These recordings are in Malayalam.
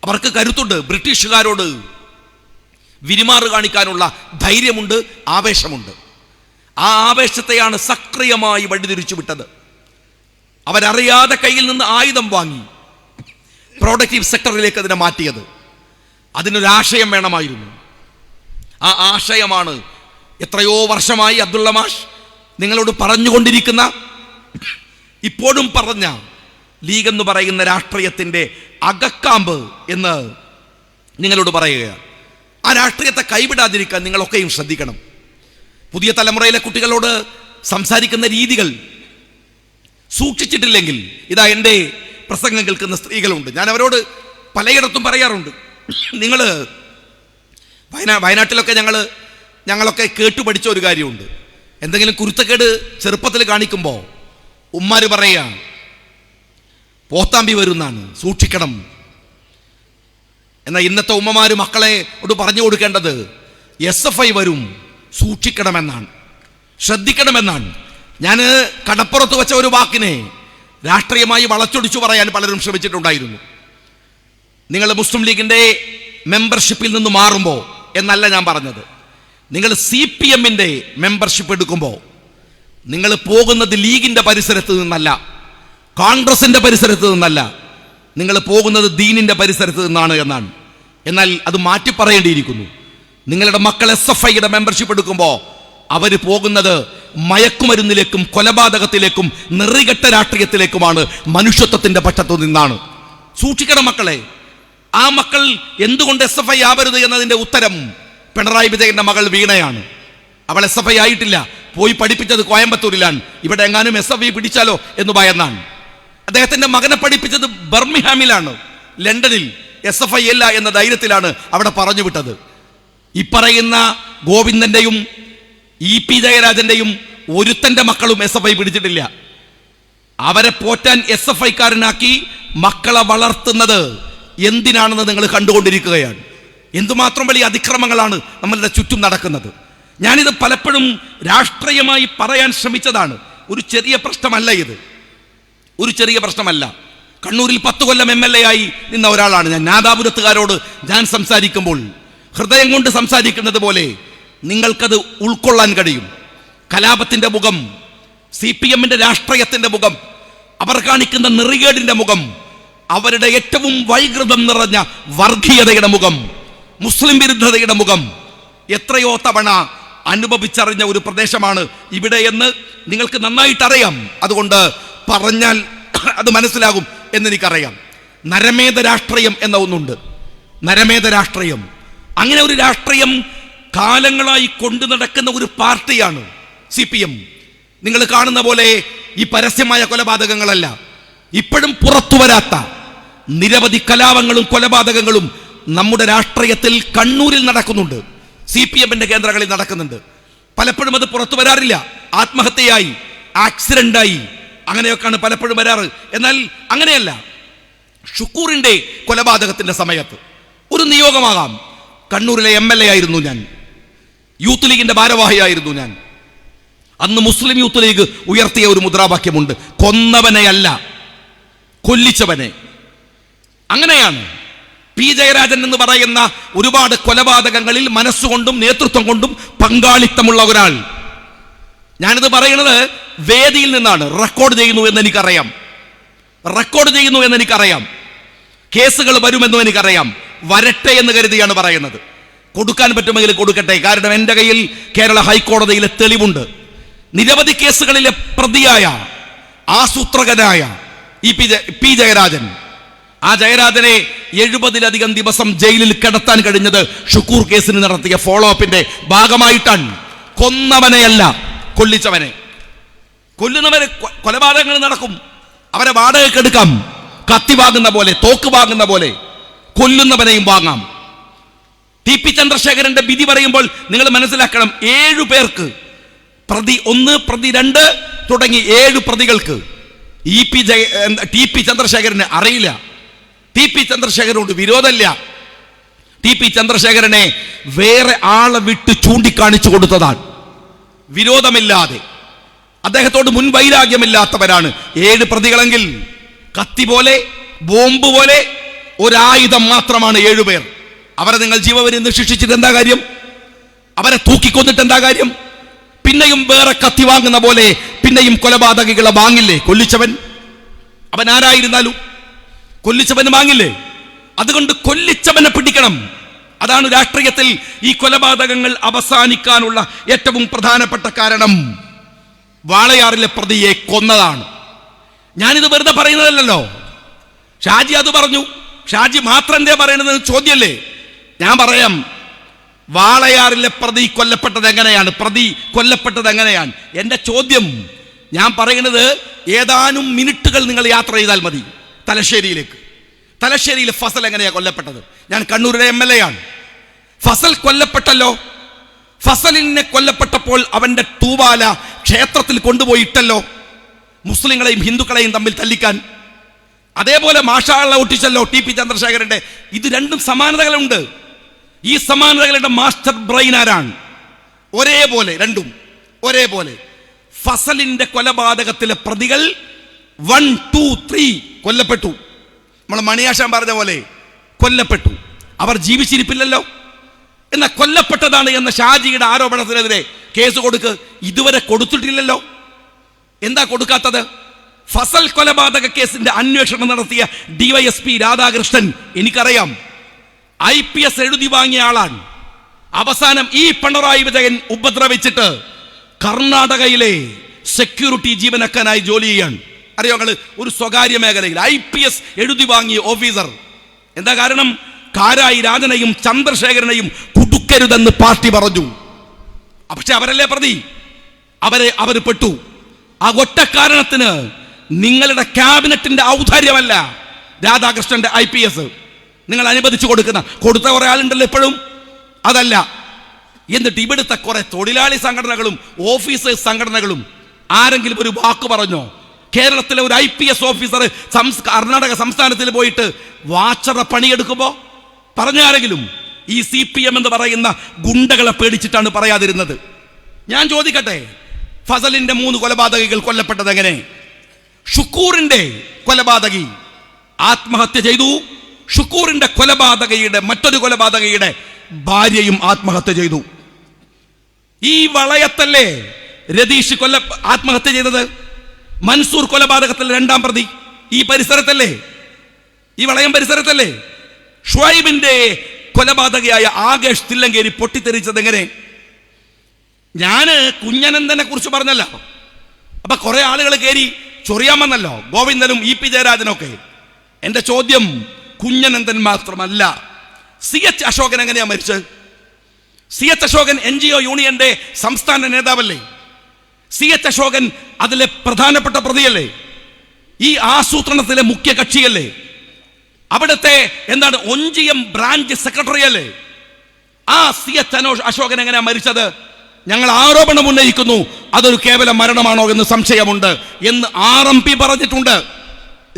അവർക്ക് കരുത്തുണ്ട്, ബ്രിട്ടീഷുകാരോട് വിരിമാറ് കാണിക്കാനുള്ള ധൈര്യമുണ്ട്, ആവേശമുണ്ട്. ആ ആവേശത്തെയാണ് സക്രിയമായി വഴിതിരിച്ചു വിട്ടത്. അവരറിയാതെ കയ്യിൽ നിന്ന് ആയുധം വാങ്ങി പ്രൊഡക്റ്റീവ് സെക്ടറിലേക്ക് അതിനെ മാറ്റിയത്. അതിനൊരാശയം വേണമായിരുന്നു. ആ ആശയമാണ് എത്രയോ വർഷമായി അബ്ദുള്ള മാഷ് നിങ്ങളോട് പറഞ്ഞുകൊണ്ടിരിക്കുന്ന, ഇപ്പോഴും പറഞ്ഞ ലീഗ് എന്ന് പറയുന്ന രാഷ്ട്രീയത്തിൻ്റെ അകക്കാമ്പ് എന്ന് നിങ്ങളോട് പറയുകയാണ്. ആ രാഷ്ട്രീയത്തെ കൈവിടാതിരിക്കാൻ നിങ്ങളൊക്കെയും ശ്രദ്ധിക്കണം. പുതിയ തലമുറയിലെ കുട്ടികളോട് സംസാരിക്കുന്ന രീതികൾ സൂക്ഷിച്ചിട്ടില്ലെങ്കിൽ, ഇതാ എൻ്റെ പ്രസംഗം കേൾക്കുന്ന സ്ത്രീകളുണ്ട്, ഞാൻ അവരോട് പലയിടത്തും പറയാറുണ്ട്, നിങ്ങൾ വയനാട്ടിലൊക്കെ ഞങ്ങളൊക്കെ കേട്ടു പഠിച്ച ഒരു കാര്യമുണ്ട്. എന്തെങ്കിലും കുരുത്തക്കേട് ചെറുപ്പത്തിൽ കാണിക്കുമ്പോൾ ഉമ്മാര് പറയാ പോത്താമ്പി വരുന്നാണ്, സൂക്ഷിക്കണം. എന്നാൽ ഇന്നത്തെ ഉമ്മമാര് മക്കളെയോട് പറഞ്ഞു കൊടുക്കേണ്ടത് SFI വരും, സൂക്ഷിക്കണമെന്നാണ്, ശ്രദ്ധിക്കണമെന്നാണ്. ഞാൻ കടപ്പുറത്ത് വെച്ച ഒരു വാക്കിനെ രാഷ്ട്രീയമായി വളച്ചൊടിച്ചു പറയാൻ പലരും ശ്രമിച്ചിട്ടുണ്ടായിരുന്നു. നിങ്ങൾ മുസ്ലിം ലീഗിൻ്റെ മെമ്പർഷിപ്പിൽ നിന്ന് മാറുമ്പോൾ എന്നല്ല ഞാൻ പറഞ്ഞത്. നിങ്ങൾ CPMൻ്റെ മെമ്പർഷിപ്പ് എടുക്കുമ്പോൾ നിങ്ങൾ പോകുന്നത് ലീഗിൻ്റെ പരിസരത്ത് നിന്നല്ല, കോൺഗ്രസിൻ്റെ പരിസരത്ത് നിന്നല്ല, നിങ്ങൾ പോകുന്നത് ദീനിൻ്റെ പരിസരത്ത് നിന്നാണ് എന്നാണ്. എന്നാൽ അത് മാറ്റി പറയേണ്ടിയിരിക്കുന്നു. നിങ്ങളുടെ മക്കൾ SFIയുടെ മെമ്പർഷിപ്പ് എടുക്കുമ്പോൾ അവർ പോകുന്നത് മയക്കുമരുന്നിലേക്കും കൊലപാതകത്തിലേക്കും നെറികെട്ട രാഷ്ട്രീയത്തിലേക്കുമാണ്, മനുഷ്യത്വത്തിൻ്റെ പക്ഷത്തു നിന്നാണ്. സൂക്ഷിക്കണം മക്കളെ. ആ മക്കൾ എന്തുകൊണ്ട് SFI ആവരുത് എന്നതിൻ്റെ ഉത്തരം പിണറായി വിജയന്റെ മകൾ വീണയാണ്. അവൾ SFI ആയിട്ടില്ല, പോയി പഠിപ്പിച്ചത് കോയമ്പത്തൂരിലാണ്. ഇവിടെ എങ്ങാനും SFI പിടിച്ചാലോ എന്ന് ഭയന്നാണ്. അദ്ദേഹത്തിന്റെ മകനെ പഠിപ്പിച്ചത് ബർമിഹാമിലാണ്, ലണ്ടനിൽ. SFI അല്ല എന്ന ധൈര്യത്തിലാണ് അവിടെ പറഞ്ഞു വിട്ടത്. ഈ പറയുന്ന ഗോവിന്ദന്റെയും EP ജയരാജന്റെയും ഒരുത്തന്റെ മക്കളും SFI പിടിച്ചിട്ടില്ല. അവരെ പോറ്റാൻ SFIക്കാരനാക്കി മക്കളെ വളർത്തുന്നത് എന്തിനാണെന്ന് നിങ്ങൾ കണ്ടുകൊണ്ടിരിക്കുകയാണ്. എന്തുമാത്രം വലിയ അതിക്രമങ്ങളാണ് നമ്മളുടെ ചുറ്റും നടക്കുന്നത്. ഞാനിത് പലപ്പോഴും രാഷ്ട്രീയമായി പറയാൻ ശ്രമിച്ചതാണ്. ഒരു ചെറിയ പ്രശ്നമല്ല ഇത്, ഒരു ചെറിയ പ്രശ്നമല്ല. കണ്ണൂരിൽ 10 കൊല്ലം MLA ആയി നിന്ന ഒരാളാണ് ഞാൻ. നാദാപുരത്തുകാരോട് ഞാൻ സംസാരിക്കുമ്പോൾ ഹൃദയം കൊണ്ട് സംസാരിക്കുന്നത് പോലെ നിങ്ങൾക്കത് ഉൾക്കൊള്ളാൻ കഴിയും. കലാപത്തിൻ്റെ മുഖം, CPMൻ്റെ രാഷ്ട്രീയത്തിൻ്റെ മുഖം, അവർ കാണിക്കുന്ന നെറികേടിൻ്റെ മുഖം, അവരുടെ ഏറ്റവും വൈകൃതം നിറഞ്ഞ വർഗീയതയുടെ മുഖം, മുസ്ലിം വിരുദ്ധതയുടെ മുഖം എത്രയോ തവണ അനുഭവിച്ചറിഞ്ഞ ഒരു പ്രദേശമാണ് ഇവിടെ എന്ന് നിങ്ങൾക്ക് നന്നായിട്ട് അറിയാം. അതുകൊണ്ട് പറഞ്ഞാൽ അത് മനസ്സിലാകും എന്നെനിക്കറിയാം. നരമേധ രാഷ്ട്രീയം എന്ന ഒന്നുണ്ട്, നരമേധ രാഷ്ട്രീയം. അങ്ങനെ ഒരു രാഷ്ട്രീയം കാലങ്ങളായി കൊണ്ടു നടക്കുന്ന ഒരു പാർട്ടിയാണ് CPM. നിങ്ങൾ കാണുന്ന പോലെ ഈ പരസ്യമായ കൊലപാതകങ്ങളല്ല, ഇപ്പോഴും പുറത്തു വരാത്ത നിരവധി കലാപങ്ങളും കൊലപാതകങ്ങളും നമ്മുടെ രാഷ്ട്രീയത്തിൽ കണ്ണൂരിൽ നടക്കുന്നുണ്ട്, CPMന്റെ കേന്ദ്രങ്ങളിൽ നടക്കുന്നുണ്ട്. പലപ്പോഴും അത് പുറത്തു വരാറില്ല. ആത്മഹത്യയായി, ആക്സിഡന്റായി, അങ്ങനെയൊക്കെയാണ് പലപ്പോഴും വരാറ്. എന്നാൽ അങ്ങനെയല്ല. ഷുക്കൂറിന്റെ കൊലപാതകത്തിന്റെ സമയത്ത് ഒരു നിയോഗമാകാം. കണ്ണൂരിലെ MLA ആയിരുന്നു ഞാൻ, യൂത്ത് ലീഗിന്റെ ഭാരവാഹിയായിരുന്നു ഞാൻ. അന്ന് മുസ്ലിം യൂത്ത് ലീഗ് ഉയർത്തിയ ഒരു മുദ്രാവാക്യമുണ്ട്, കൊന്നവനെയല്ല കൊല്ലിച്ചവനെ. അങ്ങനെയാണ് P ജയരാജൻ എന്ന് പറയുന്ന ഒരുപാട് കൊലപാതകങ്ങളിൽ മനസ്സുകൊണ്ടും നേതൃത്വം കൊണ്ടും പങ്കാളിത്തമുള്ള ഒരാൾ. ഞാനിത് പറയുന്നത് വേദിയിൽ നിന്നാണ്. റെക്കോർഡ് ചെയ്യുന്നു എന്ന് എനിക്കറിയാം. കേസുകൾ വരുമെന്നും എനിക്കറിയാം. വരട്ടെ എന്ന് കരുതിയാണ് പറയുന്നത്. കൊടുക്കാൻ പറ്റുമെങ്കിൽ കൊടുക്കട്ടെ. കാരണം എൻ്റെ കയ്യിൽ കേരള ഹൈക്കോടതിയിലെ തെളിവുണ്ട്. നിരവധി കേസുകളിലെ പ്രതിയായ ആസൂത്രകനായ P ജയരാജൻ, ആ ജയരാജനെ 70-ലധികം ദിവസം ജയിലിൽ കിടത്താൻ കഴിഞ്ഞത് ഷുക്കൂർ കേസിന് നടത്തിയ ഫോളോ അപ്പിന്റെ ഭാഗമായിട്ടാണ്. കൊന്നവനെയല്ല കൊല്ലിച്ചവനെ. കൊല്ലുന്നവരെ കൊലപാതകങ്ങൾ നടക്കും, അവരെ വാടകയ്ക്ക് എടുക്കാം. കത്തി വാങ്ങുന്ന പോലെ, തോക്ക് വാങ്ങുന്ന പോലെ കൊല്ലുന്നവനെയും വാങ്ങാം. TP ചന്ദ്രശേഖരന്റെ വിധി പറയുമ്പോൾ നിങ്ങൾ മനസ്സിലാക്കണം, 7 പേർക്ക്, പ്രതി 1, പ്രതി 2 തുടങ്ങി 7 പ്രതികൾക്ക് TP ചന്ദ്രശേഖരന് അറിയില്ല. TP ചന്ദ്രശേഖരനോട് വിരോധമില്ല. TP ചന്ദ്രശേഖരനെ വേറെ ആളെ വിട്ട് ചൂണ്ടിക്കാണിച്ചു കൊടുത്തതാണ്. വിരോധമില്ലാതെ, അദ്ദേഹത്തോട് മുൻവൈരാഗ്യമില്ലാത്തവരാണ് 7 പ്രതികളെങ്കിൽ കത്തി പോലെ, ബോംബ് പോലെ ഒരായുധം മാത്രമാണ് 7 പേർ. അവരെ നിങ്ങൾ ജീവപര്യന്തം ശിക്ഷിച്ചിട്ട് എന്താ കാര്യം? അവരെ തൂക്കിക്കൊന്നിട്ട് എന്താ കാര്യം? പിന്നെയും വേറെ കത്തി വാങ്ങുന്ന പോലെ പിന്നെയും കൊലപാതകികളെ വാങ്ങില്ലേ? കൊല്ലിച്ചവൻ അവൻ ആരായിരുന്നാലും കൊല്ലിച്ചവന് വാങ്ങില്ലേ? അതുകൊണ്ട് കൊല്ലിച്ചവനെ പിടിക്കണം. അതാണ് രാഷ്ട്രീയത്തിൽ ഈ കൊലപാതകങ്ങൾ അവസാനിക്കാനുള്ള ഏറ്റവും പ്രധാനപ്പെട്ട കാരണം. വാളയാറിലെ പ്രതിയെ കൊന്നതാണ്. ഞാനിത് വെറുതെ പറയുന്നതല്ലോ. ഷാജി അത് പറഞ്ഞു. ഷാജി മാത്രം എന്തേ പറയണത് ചോദ്യമല്ലേ? ഞാൻ പറയാം. വാളയാറിലെ പ്രതി കൊല്ലപ്പെട്ടത് എങ്ങനെയാണ്? എൻ്റെ ചോദ്യം, ഞാൻ പറയുന്നത് ഏതാനും മിനിറ്റുകൾ നിങ്ങൾ യാത്ര ചെയ്താൽ മതി തലശ്ശേരിയിലേക്ക്. തലശ്ശേരിയിലെ ഫസൽ എങ്ങനെയാണ് കൊല്ലപ്പെട്ടത്? ഞാൻ കണ്ണൂരിലെ MLA ആണ്. ഫസൽ കൊല്ലപ്പെട്ടല്ലോ. ഫസലിനെ കൊല്ലപ്പെട്ടപ്പോൾ അവന്റെ തൂവാല ക്ഷേത്രത്തിൽ കൊണ്ടുപോയിട്ടല്ലോ, മുസ്ലിങ്ങളെയും ഹിന്ദുക്കളെയും തമ്മിൽ തല്ലിക്കാൻ. അതേപോലെ മാഷാള്ള ഒട്ടിച്ചല്ലോ TP ചന്ദ്രശേഖരന്റെ. ഇത് രണ്ടും സമാനതകളുണ്ട്. ഈ സമാനതകളുടെ മാസ്റ്റർ ബ്രെയിൻ ആരാണ്? രണ്ടും ഒരേപോലെ. ഫസലിന്റെ കൊലപാതകത്തിലെ പ്രതികൾ 1, 2, 3 കൊല്ലപ്പെട്ടു. നമ്മൾ മണിയാശാൻ പറഞ്ഞ പോലെ കൊല്ലപ്പെട്ടു. അവർ ജീവിച്ചിരിപ്പില്ലല്ലോ. എന്നാൽ കൊല്ലപ്പെട്ടതാണ് എന്ന ഷാജിയുടെ ആരോപണത്തിനെതിരെ കേസ് ഇതുവരെ കൊടുത്തിട്ടില്ലല്ലോ. എന്താ കൊടുക്കാത്തത്? ഫസൽ കൊലപാതക കേസിന്റെ അന്വേഷണം നടത്തിയ DYSP രാധാകൃഷ്ണൻ എനിക്കറിയാം. IPS എഴുതി വാങ്ങിയ ആളാണ്. അവസാനം ഈ പിണറായി വിജയൻ ഉപദ്രവിച്ചിട്ട് കർണാടകയിലെ സെക്യൂരിറ്റി ജീവനക്കാരനായി ജോലി ചെയ്യാൻ. അറിയോ നിങ്ങൾ? ഒരു സ്വകാര്യ മേഖലയിൽ IPS എഴുതി വാങ്ങിയ ഓഫീസർ. എന്താ കാരണം? കാരായി രാജനെയും ചന്ദ്രശേഖരനെയും കുടുക്കരുതെന്ന് പാർട്ടി പറഞ്ഞു. പക്ഷെ അവരല്ലേ പ്രതി. അവർ പെട്ടു. ആ ഒറ്റ കാരണത്തിന് നിങ്ങളുടെ ക്യാബിനറ്റിന്റെ ഔദാര്യമല്ല രാധാകൃഷ്ണന്റെ IPS നിങ്ങൾ അനുവദിച്ചു കൊടുത്ത കുറെ ആളുണ്ടല്ലോ ഇപ്പോഴും. അതല്ല. എന്നിട്ട് ഇവിടുത്തെ കുറെ തൊഴിലാളി സംഘടനകളും ഓഫീസേഴ്സ് സംഘടനകളും ആരെങ്കിലും ഒരു വാക്ക് പറഞ്ഞോ? കേരളത്തിലെ ഒരു IPS ഓഫീസർ കർണാടക സംസ്ഥാനത്തിൽ പോയിട്ട് വാച്ചറുടെ പണിയെടുക്കുമ്പോ പറഞ്ഞാരെങ്കിലും? ഈ CPM എന്ന് പറയുന്ന ഗുണ്ടകളെ പേടിച്ചിട്ടാണ് പറയാതിരുന്നത്. ഞാൻ ചോദിക്കട്ടെ, ഫസലിന്റെ 3 കൊലപാതകികൾ കൊല്ലപ്പെട്ടത് എങ്ങനെ? ഷുക്കൂറിന്റെ കൊലപാതകി ആത്മഹത്യ ചെയ്തു. ഷുക്കൂറിന്റെ മറ്റൊരു കൊലപാതകയുടെ ഭാര്യയും ആത്മഹത്യ ചെയ്തു. ഈ വളയത്തല്ലേ രതീഷ് ആത്മഹത്യ ചെയ്തത്? മൻസൂർ കൊലപാതകത്തിൽ 2ാം പ്രതി ഈ പരിസരത്തല്ലേ? ഈ വളയം പരിസരത്തല്ലേ? ഷുഐബിന്റെ കൊലപാതകയായ ആകേഷ് തില്ലങ്കേരി പൊട്ടിത്തെറിച്ചത് എങ്ങനെ? ഞാന് കുഞ്ഞനന്ദനെ കുറിച്ച് പറഞ്ഞല്ലോ. അപ്പൊ കുറെ ആളുകൾ കയറി ചൊറിയാമെന്നല്ലോ, ഗോവിന്ദനും EP ജയരാജനൊക്കെ. എന്റെ ചോദ്യം, കുഞ്ഞനന്ദൻ മാത്രമല്ല, CH അശോകൻ എങ്ങനെയാ മരിച്ചത്? CH അശോകൻ NGO യൂണിയന്റെ സംസ്ഥാന നേതാവല്ലേ? CH അശോകൻ അതിലെ പ്രധാനപ്പെട്ട പ്രതിയല്ലേ? ഈ ആസൂത്രണത്തിലെ മുഖ്യ കക്ഷിയല്ലേ? അവിടുത്തെ ഒഞ്ചിയം ബ്രാഞ്ച് സെക്രട്ടറി അല്ലേ? ആ CH അശോകൻ എങ്ങനെയാ മരിച്ചത്? ഞങ്ങൾ ആരോപണം ഉന്നയിക്കുന്നു, അതൊരു കേവല മരണമാണോ എന്ന് സംശയമുണ്ട് എന്ന് RMP പറഞ്ഞിട്ടുണ്ട്,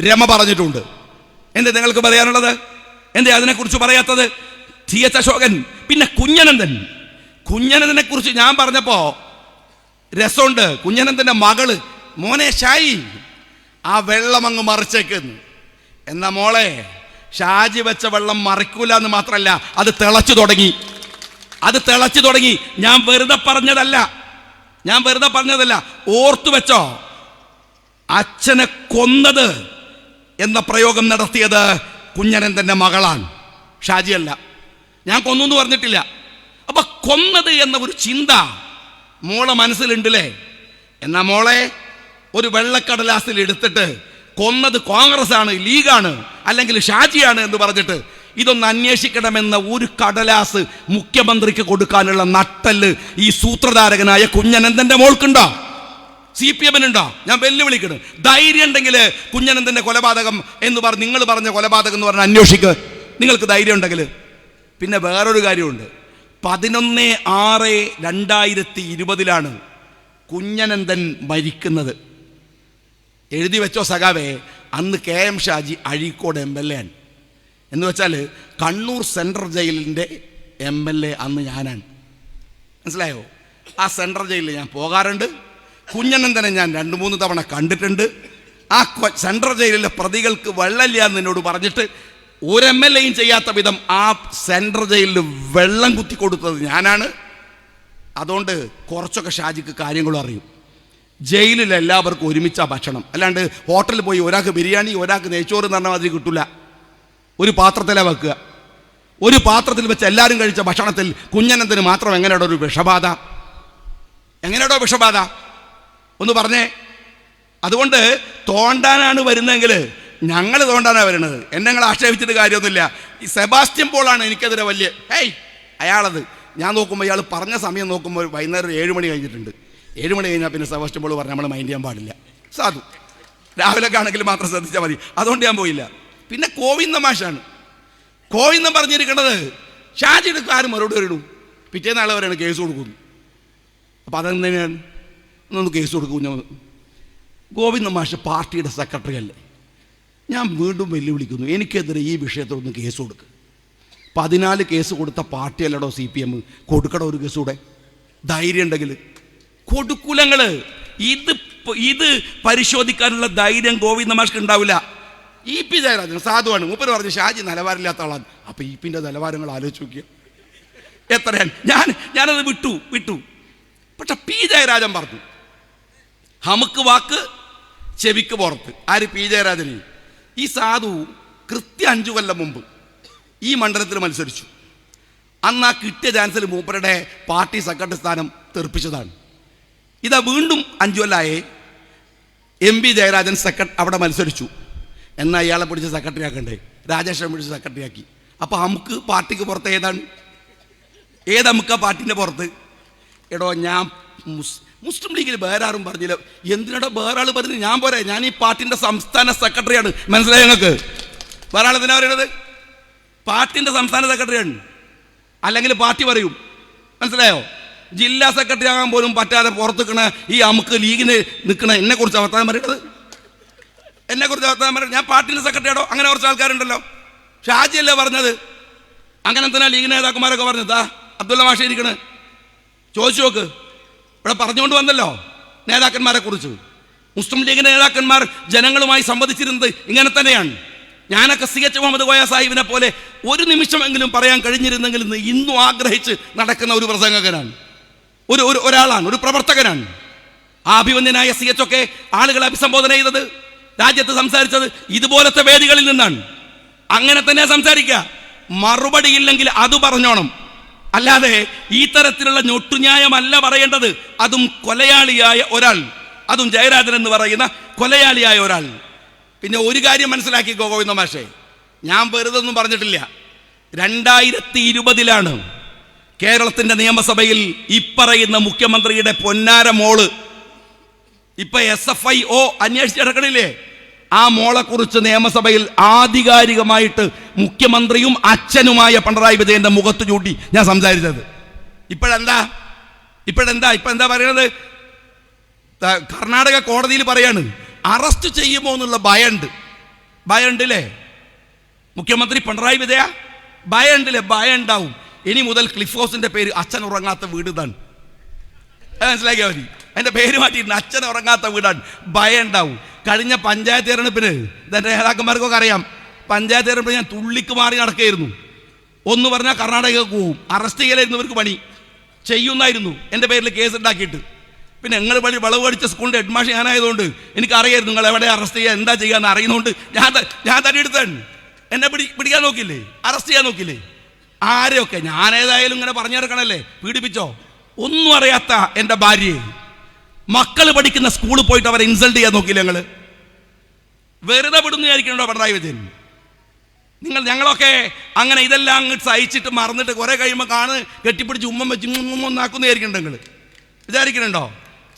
രമ പറഞ്ഞിട്ടുണ്ട്. എന്താ നിങ്ങൾക്ക് പറയാനുള്ളത്? എന്തേ അതിനെക്കുറിച്ച് പറയാത്തത്? CH അശോകൻ. പിന്നെ കുഞ്ഞനന്ദനെ കുറിച്ച് ഞാൻ പറഞ്ഞപ്പോ രസമുണ്ട്. കുഞ്ഞനന്ദന്റെ മകള്, മോനെ ഷായി, ആ വെള്ളം അങ്ങ് മറിച്ചേക്കുന്നു. എന്നാ മോളെ, ഷാജി വെച്ച വെള്ളം മറിക്കൂല എന്ന് മാത്രല്ല, അത് തിളച്ചു തുടങ്ങി. ഞാൻ വെറുതെ പറഞ്ഞതല്ല, ഓർത്തു വെച്ചോ. അച്ഛനെ കൊന്നത് എന്ന പ്രയോഗം നടത്തിയത് കുഞ്ഞനന്ദന്റെ മകളാണ്, ഷാജിയല്ല. ഞാൻ കൊന്നു എന്ന് പറഞ്ഞിട്ടില്ല. അപ്പൊ കൊന്നത് എന്ന ഒരു ചിന്ത മോളെ മനസ്സിലുണ്ടല്ലേ? എന്നാ മോളെ, ഒരു വെള്ളക്കടലാസിൽ എടുത്തിട്ട് കൊന്നത് കോൺഗ്രസ് ആണ്, ലീഗാണ്, അല്ലെങ്കിൽ ഷാജിയാണ് എന്ന് പറഞ്ഞിട്ട് ഇതൊന്ന് അന്വേഷിക്കണമെന്ന ഒരു കടലാസ് മുഖ്യമന്ത്രിക്ക് കൊടുക്കാനുള്ള നട്ടല് ഈ സൂത്രധാരകനായ കുഞ്ഞനന്ദന്റെ മോൾക്കുണ്ടോ? CPM-നുണ്ടോ? ഞാൻ വെല്ലുവിളിക്കണം. ധൈര്യം ഉണ്ടെങ്കിൽ കുഞ്ഞനന്ദന്റെ കൊലപാതകം എന്ന് പറഞ്ഞ്, നിങ്ങൾ പറഞ്ഞ കൊലപാതകം എന്ന് പറഞ്ഞ് അന്വേഷിക്കുക, നിങ്ങൾക്ക് ധൈര്യം ഉണ്ടെങ്കിൽ. പിന്നെ വേറൊരു കാര്യമുണ്ട്. 11/6/2020 കുഞ്ഞനന്ദൻ മരിക്കുന്നത്. എഴുതി വെച്ചോ സഖാവേ, അന്ന് KM ഷാജി അഴീക്കോട് MLA ആണ്. എന്ന് വെച്ചാൽ കണ്ണൂർ സെൻട്രൽ ജയിലിൻ്റെ MLA അന്ന് ഞാനാണ്. മനസ്സിലായോ? ആ സെൻട്രൽ ജയിലിൽ ഞാൻ പോകാറുണ്ട്. കുഞ്ഞനന്ദനെ ഞാൻ 2-3 തവണ കണ്ടിട്ടുണ്ട്. ആ സെൻട്രൽ ജയിലിലെ പ്രതികൾക്ക് വെള്ളമില്ല എന്ന് എന്നോട് പറഞ്ഞിട്ട് ഒരു MLA ചെയ്യാത്ത വിധം ആ സെൻട്രൽ ജയിലിൽ വെള്ളം കുത്തി കൊടുത്തത് ഞാനാണ്. അതുകൊണ്ട് കുറച്ചൊക്കെ ഷാജിക്ക് കാര്യങ്ങളും അറിയും. ജയിലിൽ എല്ലാവർക്കും ഒരുമിച്ചാ ഭക്ഷണം, അല്ലാണ്ട് ഹോട്ടലിൽ പോയി ഒരാൾക്ക് ബിരിയാണി ഒരാൾക്ക് നെയ്ച്ചോറ് എന്ന് പറഞ്ഞ മാതിരി കിട്ടില്ല. ഒരു പാത്രത്തിലാണ് വെക്കുക. ഒരു പാത്രത്തിൽ വെച്ച് എല്ലാവരും കഴിച്ച ഭക്ഷണത്തിൽ കുഞ്ഞനന്തന് മാത്രം എങ്ങനെയാണോ ഒരു വിഷബാധ? എങ്ങനെയാണോ വിഷബാധ ഒന്ന് പറഞ്ഞേ. അതുകൊണ്ട് തോണ്ടാനാണ് വരുന്നതെങ്കിൽ ഞങ്ങൾ തോണ്ടാനാണ് വരുന്നത്. എന്നെ ഞങ്ങൾ ആക്ഷേപിച്ചിട്ട് കാര്യമൊന്നുമില്ല. ഈ സെബാസ്റ്റ്യൻ പോളാണ് എനിക്കെതിരെ വലിയ അയാളത് ഞാൻ നോക്കുമ്പോൾ ഇയാൾ പറഞ്ഞ സമയം നോക്കുമ്പോൾ വൈകുന്നേരം 7 മണി കഴിഞ്ഞിട്ടുണ്ട്. 7 മണി കഴിഞ്ഞാൽ പിന്നെ സെബാസ്റ്റ്യൻ പോൾ പറഞ്ഞാൽ നമ്മൾ മൈൻഡ് ചെയ്യാൻ പാടില്ല. സാധു രാവിലെയൊക്കെ ആണെങ്കിൽ മാത്രം ശ്രദ്ധിച്ചാൽ മതി. അതുകൊണ്ട് ഞാൻ പോയില്ല. പിന്നെ കോവിന്ദ മാഷാണ്. കോവിന്ദം പറഞ്ഞിരിക്കേണ്ടത് ഷാജിയുടെ ആരും മറുപടി വരണു, പിറ്റേന്നാളെ വരെയാണ് കേസ് കൊടുക്കുന്നു. അപ്പം അതെന്തിനാണ് ഒന്ന് കേസ് കൊടുക്കും? ഗോവിന്ദ മാഷ് പാർട്ടിയുടെ സെക്രട്ടറി അല്ലേ? ഞാൻ വീണ്ടും വെല്ലുവിളിക്കുന്നു, എനിക്കെതിരെ ഈ വിഷയത്തിലൊന്ന് കേസ് കൊടുക്കുക. 14 കേസ് കൊടുത്ത പാർട്ടി അല്ലടോ CPM, കൊടുക്കടോ ഒരു കേസ് കൂടെ ധൈര്യം ഉണ്ടെങ്കിൽ. കൊടുക്കൂലങ്ങൾ. ഇത് പരിശോധിക്കാനുള്ള ധൈര്യം ഗോവിന്ദ മാഷ്ക്ക് ഉണ്ടാവില്ല. EP ജയരാജൻ സാധുവാണ്. മൂപ്പര് പറഞ്ഞു ഷാജി നിലവാരമില്ലാത്ത ആളാണ്. അപ്പം EP-ൻ്റെ നിലവാരങ്ങൾ ആലോചിച്ച് നോക്കിയ എത്രയാണ്. ഞാനത് വിട്ടു. പക്ഷെ P ജയരാജൻ പറഞ്ഞു നമുക്ക് വാക്ക് ചെവിക്ക് പുറത്ത്. ആര്? P ജയരാജന്. ഈ സാധു കൃത്യം 5 കൊല്ലം മുമ്പ് ഈ മണ്ഡലത്തിൽ മത്സരിച്ചു. അന്ന് ആ കിട്ടിയ ചാൻസിൽ മൂപ്പരുടെ പാർട്ടി സെക്രട്ടറി സ്ഥാനം തെറിപ്പിച്ചതാണ്. ഇതാ വീണ്ടും 5 കൊല്ലമായേ MP ജയരാജൻ അവിടെ മത്സരിച്ചു. എന്നാൽ ഇയാളെ പിടിച്ച് സെക്രട്ടറി ആക്കണ്ടേ? രാജേഷനെ പിടിച്ച് സെക്രട്ടറി ആക്കി. അപ്പോൾ നമുക്ക് പാർട്ടിക്ക് പുറത്ത് ഏതാ നമുക്ക് പാർട്ടിൻ്റെ പുറത്ത്? എടോ ഞാൻ മുസ്ലിം ലീഗിൽ വേറെ ആരും പറഞ്ഞില്ല. എന്തിനാടോ വേറെ ആൾ പറഞ്ഞു? ഞാൻ പോരെ, ഞാൻ ഈ പാർട്ടിൻ്റെ സംസ്ഥാന സെക്രട്ടറിയാണ്. മനസ്സിലായോ നിങ്ങൾക്ക്? വേറെ ആൾ എന്തിനാ പറയണത്? പാർട്ടിൻ്റെ സംസ്ഥാന സെക്രട്ടറിയാണ്. അല്ലെങ്കിൽ പാർട്ടി പറയും. മനസ്സിലായോ? ജില്ലാ സെക്രട്ടറി ആകാൻ പോലും പറ്റാതെ പുറത്ത് നിൽക്കണ ഈ നമുക്ക് ലീഗിന് നിൽക്കണ എന്നെക്കുറിച്ച് വർത്താനം പറയണത്. എന്നെക്കുറിച്ച് വർത്താനം പറയുന്നത് ഞാൻ പാർട്ടിൻ്റെ സെക്രട്ടറി ആടോ? അങ്ങനെ കുറച്ച് ആൾക്കാരുണ്ടല്ലോ. ഷാജിയല്ലേ പറഞ്ഞത്? അങ്ങനെ തന്നെ ലീഗ് നേതാക്കന്മാരൊക്കെ പറഞ്ഞത്. അബ്ദുള്ള മാഷ ഇരിക്കണ്, ചോദിച്ചു നോക്ക്. ഇവിടെ പറഞ്ഞുകൊണ്ട് വന്നല്ലോ നേതാക്കന്മാരെ കുറിച്ച്. മുസ്ലിം ലീഗിൻ്റെ നേതാക്കന്മാർ ജനങ്ങളുമായി സംവദിച്ചിരുന്നത് ഇങ്ങനെ തന്നെയാണ്. ഞാനൊക്കെ CH മുഹമ്മദ് കോയ സാഹിബിനെ പോലെ ഒരു നിമിഷമെങ്കിലും പറയാൻ കഴിഞ്ഞിരുന്നെങ്കിൽ ഇന്നും ആഗ്രഹിച്ച് നടക്കുന്ന ഒരു പ്രസംഗകനാണ്, ഒരാളാണ്, ഒരു പ്രവർത്തകനാണ്. ആ അഭിവന്ദ്യനായ CH ഒക്കെ ആളുകളെ അഭിസംബോധന ചെയ്തത്, രാജ്യത്ത് സംസാരിച്ചത് ഇതുപോലത്തെ വേദികളിൽ നിന്നാണ്. അങ്ങനെ തന്നെ സംസാരിക്കുക. മറുപടി ഇല്ലെങ്കിൽ അത് പറഞ്ഞോണം. അല്ലാതെ ഈ തരത്തിലുള്ള ഞൊട്ടുന്യായമല്ല പറയേണ്ടത്. അതും കൊലയാളിയായ ഒരാൾ, അതും ജയരാജൻ എന്ന് പറയുന്ന കൊലയാളിയായ ഒരാൾ. പിന്നെ ഒരു കാര്യം മനസ്സിലാക്കി ഗോവിന്ദ മാഷേ, ഞാൻ വെറുതെ ഒന്നും പറഞ്ഞിട്ടില്ല. 2020 കേരളത്തിൻ്റെ നിയമസഭയിൽ ഇപ്പറയുന്ന മുഖ്യമന്ത്രിയുടെ പൊന്നാര മോള് ഇപ്പൊ SFIO അന്വേഷിച്ചിടക്കണില്ലേ? ആ മോളെക്കുറിച്ച് നിയമസഭയിൽ ആധികാരികമായിട്ട് മുഖ്യമന്ത്രിയും അച്ഛനുമായ പിണറായി വിജയന്റെ മുഖത്ത് ചൂണ്ടി ഞാൻ സംസാരിച്ചത്. ഇപ്പോഴെന്താ പറയണത്? കർണാടക കോടതിയിൽ പറയാണ് അറസ്റ്റ് ചെയ്യുമോ എന്നുള്ള ഭയമുണ്ടല്ലേ? മുഖ്യമന്ത്രി പിണറായി വിജയ ഭയമുണ്ടല്ലേ? ഭയം ഉണ്ടാവും. ഇനി മുതൽ ക്ലിഫ് ഹൗസിന്റെ പേര് അച്ഛൻ ഉറങ്ങാത്ത വീട് ഇതാണ്. മനസ്സിലാക്കിയാൽ മതി. എൻ്റെ പേര് മാറ്റിയിട്ടുണ്ട്. അച്ഛൻ ഉറങ്ങാത്ത വീടാണ്. ഭയം ഉണ്ടാവും. കഴിഞ്ഞ പഞ്ചായത്ത് തെരഞ്ഞെടുപ്പിന് എൻ്റെ നേതാക്കന്മാർക്കൊക്കെ അറിയാം. പഞ്ചായത്ത് തെരഞ്ഞെടുപ്പിന് ഞാൻ തുള്ളിക്ക് മാറി നടക്കുകയായിരുന്നു. ഒന്ന് പറഞ്ഞാൽ കർണാടകയ്ക്ക് പോവും. അറസ്റ്റ് ചെയ്യലായിരുന്നു ഇവർക്ക് പണി. ചെയ്യുന്നായിരുന്നു എൻ്റെ പേരിൽ കേസ് ഉണ്ടാക്കിയിട്ട്. പിന്നെ നിങ്ങൾ വിളവ് പഠിച്ച സ്കൂളിൻ്റെ ഹെഡ്മാഷ് ഞാനായതുകൊണ്ട് എനിക്കറിയായിരുന്നു നിങ്ങൾ എവിടെ അറസ്റ്റ് ചെയ്യുക എന്താ ചെയ്യാന്ന് അറിയുന്നതുകൊണ്ട് ഞാൻ തടിയെടുത്താണ്. എന്നെ പിടിക്കാൻ നോക്കില്ലേ? അറസ്റ്റ് ചെയ്യാൻ നോക്കില്ലേ? ആരെയൊക്കെ ഞാൻ ഏതായാലും ഇങ്ങനെ പറഞ്ഞു നടക്കണല്ലേ? പീഡിപ്പിച്ചോ? ഒന്നും അറിയാത്ത എൻ്റെ ഭാര്യയെ മക്കൾ പഠിക്കുന്ന സ്കൂളിൽ പോയിട്ട് അവരെ ഇൻസൾട്ട് ചെയ്യാൻ നോക്കില്ല? ഞങ്ങൾ വെറുതെ വിടുന്നു വിചാരിക്കണോ പിണറായി വിജയൻ? ഞങ്ങളൊക്കെ അങ്ങനെ ഇതെല്ലാം അങ്ങോട്ട് സഹിച്ചിട്ട് മറന്നിട്ട് കുറെ കഴിയുമ്പോൾ കെട്ടിപ്പിടിച്ച് ഉമ്മ വെച്ച് ഒന്നാക്കുന്നു വിചാരിക്കണുണ്ടോ?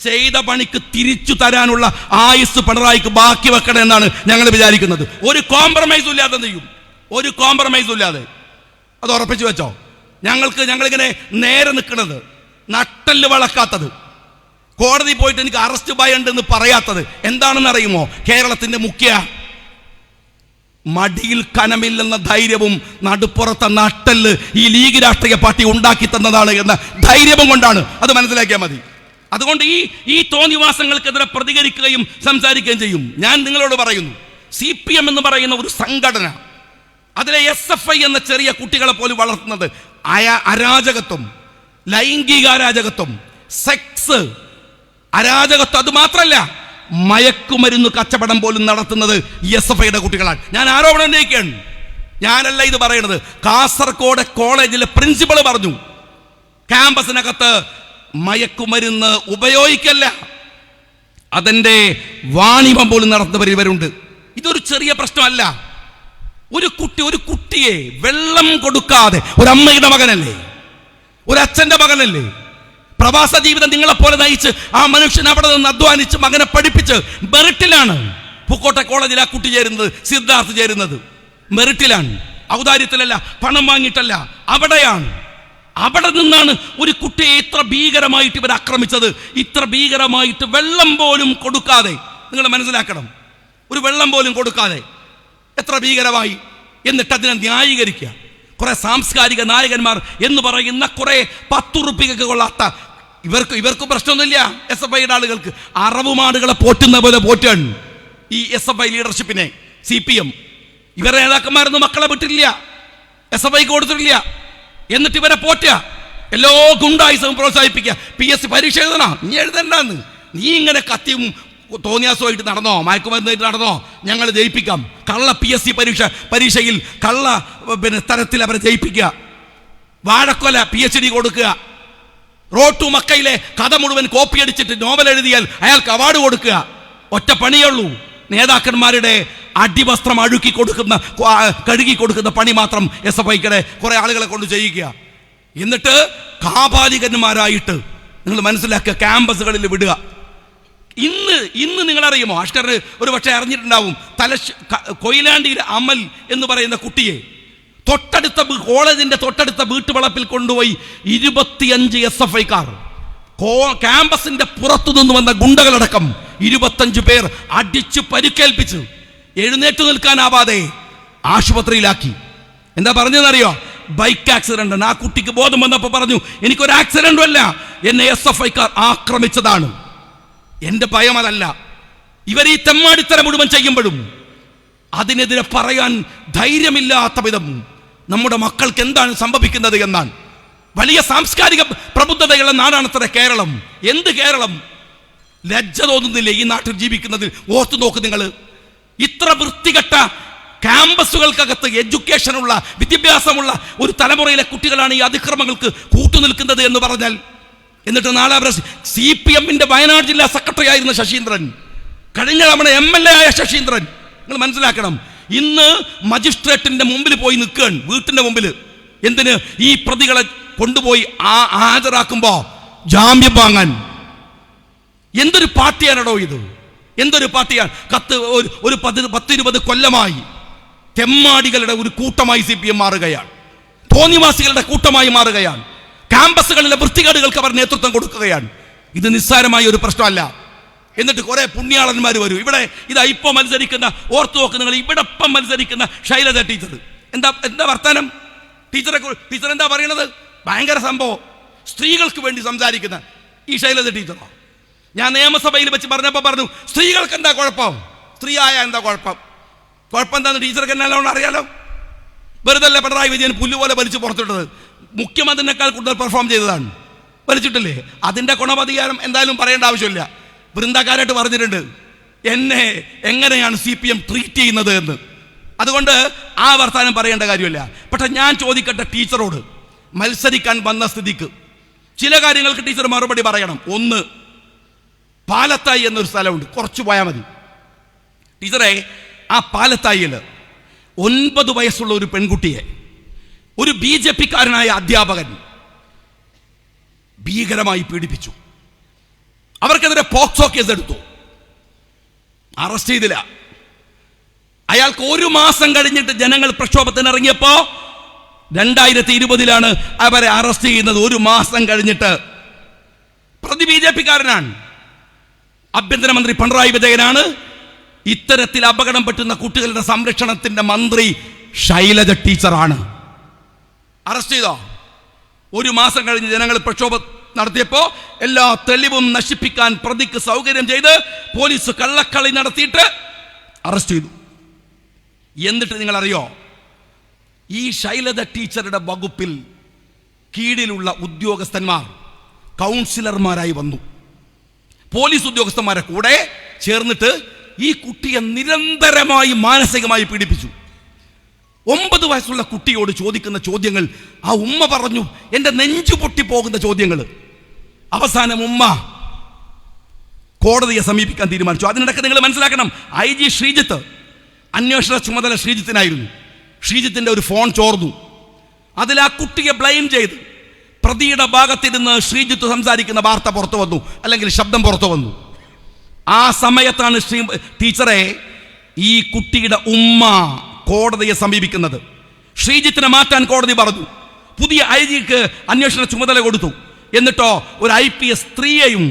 ചെയ്ത പണിക്ക് തിരിച്ചു തരാനുള്ള ആയുസ് പിണറായിക്ക് ബാക്കി വെക്കണം എന്നാണ് ഞങ്ങൾ വിചാരിക്കുന്നത്. ഒരു കോംപ്രമൈസും ഇല്ലാതെ ചെയ്യും. ഒരു കോംപ്രമൈസും ഇല്ലാതെ. അത് ഉറപ്പിച്ചു വെച്ചോ. ഞങ്ങളിങ്ങനെ നേരെ നിൽക്കുന്നത്, നട്ടല് വളക്കാത്തത്, കോടതി പോയിട്ട് എനിക്ക് അറസ്റ്റ് ഭയമുണ്ടെന്ന് പറയാത്തത് എന്താണെന്ന് അറിയുമോ? കേരളത്തിന്റെ മുഖ്യ മടിയിൽ കനമില്ലെന്ന ധൈര്യവും നടുപ്പുറത്തെ നട്ടല് ഈ ലീഗ് രാഷ്ട്രീയ പാർട്ടി ഉണ്ടാക്കി തന്നതാണ് എന്ന ധൈര്യവും കൊണ്ടാണ്. അത് മനസ്സിലാക്കിയാൽ മതി. അതുകൊണ്ട് ഈ തോന്നിവാസങ്ങൾക്കെതിരെ പ്രതികരിക്കുകയും സംസാരിക്കുകയും ചെയ്യും. ഞാൻ നിങ്ങളോട് പറയുന്നു, CPM എന്ന് പറയുന്ന ഒരു സംഘടന അതിലെ SFI എന്ന ചെറിയ കുട്ടികളെ പോലും വളർത്തുന്നത് അരാജകത്വം, ലൈംഗിക അരാജകത്വം, സെക്സ് അരാജകത്വം. അത് മാത്രമല്ല, മയക്കുമരുന്ന് കച്ചവടം പോലും നടത്തുന്നത് SFIയുടെ കുട്ടികളാണ്. ഞാൻ ആരോപണം ഉന്നയിക്കുകയാണ്, ഞാനല്ല ഇത് പറയണത്. കാസർഗോഡ് കോളേജിലെ പ്രിൻസിപ്പൾ പറഞ്ഞു, ക്യാമ്പസിനകത്ത് മയക്കുമരുന്ന് ഉപയോഗിക്കല്ല, അതിൻ്റെ വാണിഭം പോലും നടത്തുന്നവർ ഇവരുണ്ട്. ഇതൊരു ചെറിയ പ്രശ്നമല്ല. ഒരു കുട്ടിയെ വെള്ളം കൊടുക്കാതെ, ഒരു അമ്മയുടെ മകനല്ലേ, ഒരു അച്ഛൻ്റെ മകനല്ലേ, പ്രവാസ ജീവിതം നിങ്ങളെപ്പോലെ നയിച്ച് ആ മനുഷ്യൻ അവിടെ നിന്ന് അധ്വാനിച്ച് മകനെ പഠിപ്പിച്ച് മെറിറ്റിലാണ് പൂക്കോട്ടെ കോളേജിൽ ആ കുട്ടി ചേരുന്നത്, സിദ്ധാർത്ഥ് ചേരുന്നത് മെറിറ്റിലാണ്, ഔദാര്യത്തിലല്ല, പണം വാങ്ങിയിട്ടല്ല, അവിടെയാണ്. അവിടെ നിന്നാണ് ഒരു കുട്ടിയെ ഇത്ര ഭീകരമായിട്ട് ഇവർ ആക്രമിച്ചത്. ഇത്ര ഭീകരമായിട്ട് വെള്ളം പോലും കൊടുക്കാതെ, നിങ്ങൾ മനസ്സിലാക്കണം, ഒരു വെള്ളം പോലും കൊടുക്കാതെ എത്ര ഭീകരമായി. എന്നിട്ട് അതിനെ ന്യായീകരിക്കുക കുറെ സാംസ്കാരിക നായകന്മാർ എന്ന് പറയുന്ന കുറെ 10 ഉറുപ്പികൾക്ക് കൊള്ളാത്ത ഇവർക്ക് പ്രശ്നമൊന്നുമില്ല. SFIയുടെ ആളുകൾക്ക് അറവുമാടുകളെ പോറ്റുന്ന പോലെ പോറ്റാണ് ഈ SFI ലീഡർഷിപ്പിനെ. CPM ഇവരുടെ നേതാക്കന്മാരൊന്നും മക്കളെ വിട്ടില്ല, SFIക്ക് കൊടുത്തിട്ടില്ല. എന്നിട്ട് ഇവരെ പോറ്റുക, എല്ലാ ഗുണ്ടായുസവും പ്രോത്സാഹിപ്പിക്കുക. PSC പരീക്ഷ എഴുതണോ, നീ എഴുതണ്ടെന്ന്, നീ ഇങ്ങനെ കത്തിയും തോന്നിയാസമായിട്ട് നടന്നോ, മയക്കുമരുന്നായിട്ട് നടന്നോ, ഞങ്ങൾ ജയിപ്പിക്കാം. കള്ള PSC പരീക്ഷയിൽ കള്ള തരത്തിൽ അവരെ ജയിപ്പിക്കുക. വാഴക്കൊല PhD കൊടുക്കുക. റോഡ് ടു മക്കയിലെ കഥ മുഴുവൻ കോപ്പി അടിച്ചിട്ട് നോവൽ എഴുതിയാൽ അയാൾക്ക് അവാർഡ് കൊടുക്കുക. ഒറ്റ പണിയുള്ളൂ, നേതാക്കന്മാരുടെ അടിവസ്ത്രം കഴുകി കൊടുക്കുന്ന പണി മാത്രം SFIയുടെ കുറെ ആളുകളെ കൊണ്ട് ചെയ്യിക്കുക. എന്നിട്ട് കാപാലികന്മാരായിട്ട് നിങ്ങൾ മനസ്സിലാക്കുക, ക്യാമ്പസുകളിൽ വിടുക. ഇന്ന് നിങ്ങളറിയുമോ, അഷ്കർ ഒരു പക്ഷേ അറിഞ്ഞിട്ടുണ്ടാവും, കൊയിലാണ്ടിയിലെ അമൽ എന്ന് പറയുന്ന കുട്ടിയെ തൊട്ടടുത്ത കോളേജിന്റെ തൊട്ടടുത്ത വീട്ടുവളപ്പിൽ കൊണ്ടുപോയി 25 SFIക്കാർ, ക്യാമ്പസിന്റെ പുറത്തു നിന്ന് വന്ന ഗുണ്ടകളടക്കം 25 പേർ അടിച്ചു പരിക്കേൽപ്പിച്ച് എഴുന്നേറ്റ് നിൽക്കാനാവാതെ ആശുപത്രിയിലാക്കി. എന്താ പറഞ്ഞതെന്നറിയോ? Bike accident. ആ കുട്ടിക്ക് ബോധം വന്നപ്പോൾ പറഞ്ഞു, എനിക്കൊരു ആക്സിഡന്റും അല്ല, എന്നെ SFIക്കാർ ആക്രമിച്ചതാണ്. എന്റെ ഭയം അതല്ല. ഇവർ ഈ തെമ്മാടിത്തരം മുഴുവൻ ചെയ്യുമ്പോഴും അതിനെതിരെ പറയാൻ ധൈര്യമില്ലാത്ത വിധം നമ്മുടെ മക്കൾക്ക് എന്താണ് സംഭവിക്കുന്നത് എന്നാണ്. വലിയ സാംസ്കാരിക പ്രബുദ്ധതയുള്ള നാടാണത്ര കേരളം. എന്ത് കേരളം? ലജ്ജ തോന്നുന്നില്ലേ ഈ നാട്ടിൽ ജീവിക്കുന്നതിൽ? ഓർത്തു നോക്ക് നിങ്ങൾ. ഇത്ര വൃത്തികെട്ട ക്യാമ്പസുകൾക്കകത്ത് എഡ്യൂക്കേഷനുള്ള, വിദ്യാഭ്യാസമുള്ള ഒരു തലമുറയിലെ കുട്ടികളാണ് ഈ അതിക്രമങ്ങൾക്ക് കൂട്ടുനിൽക്കുന്നത് എന്ന് പറഞ്ഞാൽ, എന്നിട്ട് നാളെ CPMന്റെ വയനാട് ജില്ലാ സെക്രട്ടറി ആയിരുന്ന ശശീന്ദ്രൻ, കഴിഞ്ഞ തവണ MLA ആയ ശശീന്ദ്രൻ, നിങ്ങൾ മനസ്സിലാക്കണം, ഇന്ന് മജിസ്ട്രേറ്റിന്റെ മുമ്പിൽ പോയി നിൽക്കുകയാണ്, വീട്ടിന്റെ മുമ്പിൽ. എന്തിന്? ഈ പ്രതികളെ കൊണ്ടുപോയി ഹാജരാക്കുമ്പോ ജാമ്യം വാങ്ങാൻ. എന്തൊരു പാർട്ടിയാണോ ഇത്? എന്തൊരു പാർട്ടിയാണ്? ഒരു 10-20 കൊല്ലമായി തെമ്മാടികളുടെ ഒരു കൂട്ടമായി CPM മാറുകയാണ്, തോന്നിവാസികളുടെ കൂട്ടമായി മാറുകയാണ്. ക്യാമ്പസുകളിലെ വൃത്തികേടുകൾക്ക് അവർ നേതൃത്വം കൊടുക്കുകയാണ്. ഇത് നിസ്സാരമായ ഒരു പ്രശ്നമല്ല. എന്നിട്ട് കുറെ പുണ്യാളന്മാർ വരും ഇവിടെ. ഇതാ ഇപ്പൊ മത്സരിക്കുന്ന, ഓർത്തു നോക്ക് നിങ്ങൾ, ഇവിടെ ഇപ്പം മത്സരിക്കുന്ന ശൈലജ ടീച്ചർ. എന്താ വർത്താനം? ടീച്ചർ എന്താ പറയണത്? ഭയങ്കര സംഭവം. സ്ത്രീകൾക്ക് വേണ്ടി സംസാരിക്കുന്ന ഈ ശൈലജ ടീച്ചറോ? ഞാൻ നിയമസഭയിൽ വെച്ച് പറഞ്ഞപ്പോൾ പറഞ്ഞു, സ്ത്രീകൾക്ക് എന്താ കുഴപ്പം, സ്ത്രീ ആയ എന്താ കുഴപ്പം? കുഴപ്പം എന്താണെന്ന് ടീച്ചർക്ക് എന്നാലോണം അറിയാലോ. വെറുതെ അല്ല പിണറായി വിജയൻ പുല്ലുപോലെ വലിച്ചു പുറത്തിട്ടത്. മുഖ്യമന്ത്രിനേക്കാൾ കൂടുതൽ പെർഫോം ചെയ്തതാണ്, വലിച്ചിട്ടില്ലേ? അതിൻ്റെ ഗുണമധികാരം എന്തായാലും പറയേണ്ട ആവശ്യമില്ല. വൃന്ദക്കാരായിട്ട് പറഞ്ഞിട്ടുണ്ട് എന്നെ എങ്ങനെയാണ് CPM ട്രീറ്റ് ചെയ്യുന്നത് എന്ന്. അതുകൊണ്ട് ആ വർത്താനം പറയേണ്ട കാര്യമില്ല. പക്ഷെ ഞാൻ ചോദിക്കട്ടെ ടീച്ചറോട്, മത്സരിക്കാൻ വന്ന സ്ഥിതിക്ക് ചില കാര്യങ്ങൾക്ക് ടീച്ചർ മറുപടി പറയണം. ഒന്ന്, പാലത്തായി എന്നൊരു സ്ഥലമുണ്ട്, കുറച്ച് പോയാൽ മതി. ടീച്ചറെ, ആ പാലത്തായിയിൽ 9 വയസ്സുള്ള ഒരു പെൺകുട്ടിയെ ഒരു BJP-കാരനായ അധ്യാപകൻ ഭീകരമായി പീഡിപ്പിച്ചു. അവർക്കെതിരെ പോക്സോ കേസ് എടുത്തു, അറസ്റ്റ് ചെയ്തില്ല. അയാൾക്ക് 1 മാസം കഴിഞ്ഞിട്ട് ജനങ്ങൾ പ്രക്ഷോഭത്തിന് ഇറങ്ങിയപ്പോ 2020 അവരെ അറസ്റ്റ് ചെയ്യുന്നത്. 1 മാസം കഴിഞ്ഞിട്ട്. പ്രതി BJP-കാരനാണ്, ആഭ്യന്തരമന്ത്രി പിണറായി വിജയനാണ്. ഇത്തരത്തിൽ അപകടം പറ്റുന്ന കുട്ടികളുടെ സംരക്ഷണത്തിന്റെ മന്ത്രി ശൈലജ ടീച്ചറാണ്. അറസ്റ്റ് ചെയ്തോ? 1 മാസം കഴിഞ്ഞ് ജനങ്ങൾ പ്രക്ഷോഭം നടത്തിയപ്പോ എല്ലാ തെളിവും നശിപ്പിക്കാൻ പ്രതിക്ക് സൗകര്യം ചെയ്ത് പോലീസ് കള്ളക്കളി നടത്തിയിട്ട് അറസ്റ്റ് ചെയ്തു. എന്നിട്ട് നിങ്ങൾ അറിയോ, ഈ ശൈലജ ടീച്ചറുടെ വകുപ്പിൽ കീഴിലുള്ള ഉദ്യോഗസ്ഥന്മാർ കൗൺസിലർമാരായി വന്നു. പോലീസ് ഉദ്യോഗസ്ഥന്മാരെ കൂടെ ചേർന്നിട്ട് ഈ കുട്ടിയെ നിരന്തരമായി മാനസികമായി പീഡിപ്പിച്ചു. 9 വയസ്സുള്ള കുട്ടിയോട് ചോദിക്കുന്ന ചോദ്യങ്ങൾ, ആ ഉമ്മ പറഞ്ഞു എൻ്റെ നെഞ്ചു പൊട്ടിപ്പോകുന്ന ചോദ്യങ്ങൾ. അവസാനം ഉമ്മ കോടതിയെ സമീപിക്കാൻ തീരുമാനിച്ചു. അതിനിടയ്ക്ക് നിങ്ങൾ മനസ്സിലാക്കണം, IG ശ്രീജിത്ത്, അന്വേഷണ ചുമതല ശ്രീജിത്തിനായിരുന്നു. ശ്രീജിത്തിന്റെ ഒരു ഫോൺ ചോർന്നു. അതിൽ ആ കുട്ടിയെ ബ്ലെയിം ചെയ്ത് പ്രതിയുടെ ഭാഗത്തിരുന്ന് ശ്രീജിത്ത് സംസാരിക്കുന്ന വാർത്ത പുറത്തു വന്നു, അല്ലെങ്കിൽ ശബ്ദം പുറത്തു വന്നു. ആ സമയത്താണ് ടീച്ചറെ ഈ കുട്ടിയുടെ ഉമ്മ കോടതിയെ സമീപിക്കുന്നത്. ശ്രീജിത്തിനെ മാറ്റാൻ കോടതി പറഞ്ഞു. പുതിയ IG-ക്ക് അന്വേഷണ ചുമതല കൊടുത്തു. എന്നിട്ടോ ഒരു IPS സ്ത്രീയെയും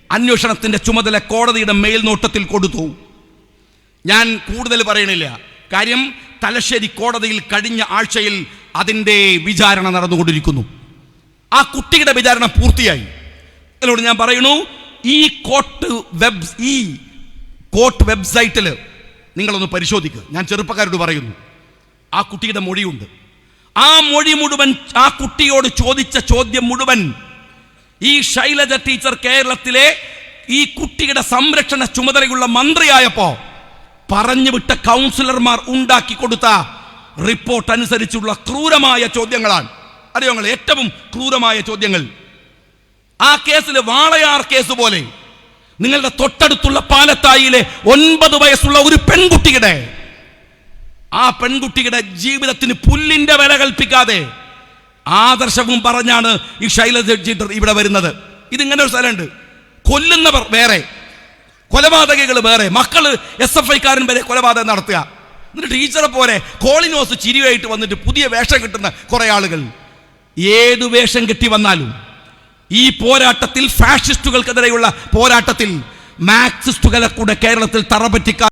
അന്വേഷണത്തിന്റെ ചുമതല കോടതിയുടെ മേൽനോട്ടത്തിൽ കൊടുത്തു. ഞാൻ കൂടുതൽ പറയണില്ല, കാര്യം തലശ്ശേരി കോടതിയിൽ കഴിഞ്ഞ ആഴ്ചയിൽ അതിൻ്റെ വിചാരണ നടന്നുകൊണ്ടിരിക്കുന്നു. ആ കുട്ടിയുടെ വിചാരണ പൂർത്തിയായി. അതിനോട് ഞാൻ പറയുന്നു, ഈ കോർട്ട് വെബ്സൈറ്റിൽ നിങ്ങളൊന്ന് പരിശോധിക്കുക. ഞാൻ ചെറുപ്പക്കാരോട് പറയുന്നു, ആ കുട്ടിയുടെ മൊഴിയുണ്ട്. ആ മൊഴി മുഴുവൻ, ആ കുട്ടിയോട് ചോദിച്ച ചോദ്യം മുഴുവൻ ഈ ശൈലജ ടീച്ചർ കേരളത്തിലെ ഈ കുട്ടിയുടെ സംരക്ഷണ ചുമതലയുള്ള മന്ത്രിയായപ്പോ പറഞ്ഞുവിട്ട കൗൺസിലർമാർ ഉണ്ടാക്കി കൊടുത്ത റിപ്പോർട്ട് അനുസരിച്ചുള്ള ക്രൂരമായ ചോദ്യങ്ങളാണ്. അറിയോ നിങ്ങൾ, ഏറ്റവും ക്രൂരമായ ചോദ്യങ്ങൾ. ആ കേസിൽ വാളയാർ കേസ് പോലെ നിങ്ങളുടെ തൊട്ടടുത്തുള്ള പാലത്തായിലെ 9 വയസ്സുള്ള ഒരു പെൺകുട്ടിയുടെ, ആ പെൺകുട്ടിയുടെ ജീവിതത്തിന് പുല്ലിന്റെ വില കൽപ്പിക്കാതെ ആദർശവും പറഞ്ഞാണ് ഈ ശൈലജ ടീച്ചർ ഇവിടെ വരുന്നത്. ഇതിങ്ങനെ ഒരു സ്ഥലമുണ്ട്, കൊല്ലുന്നവർ വേറെ, കൊലപാതകികൾ വേറെ, മക്കള് SFI-കാരൻ വരെ കൊലപാതകം നടത്തുക. എന്നിട്ട് ടീച്ചറെ പോലെ കോളിനോസ് ചിരിയായിട്ട് വന്നിട്ട് പുതിയ വേഷം കിട്ടുന്ന കുറെ ആളുകൾ. ഏത് വേഷം കെട്ടി വന്നാലും ഈ പോരാട്ടത്തിൽ, ഫാഷിസ്റ്റുകൾക്കെതിരെയുള്ള പോരാട്ടത്തിൽ മാർക്സിസ്റ്റുകളെ കൂടെ കേരളത്തിൽ തറപറ്റിക്കാൻ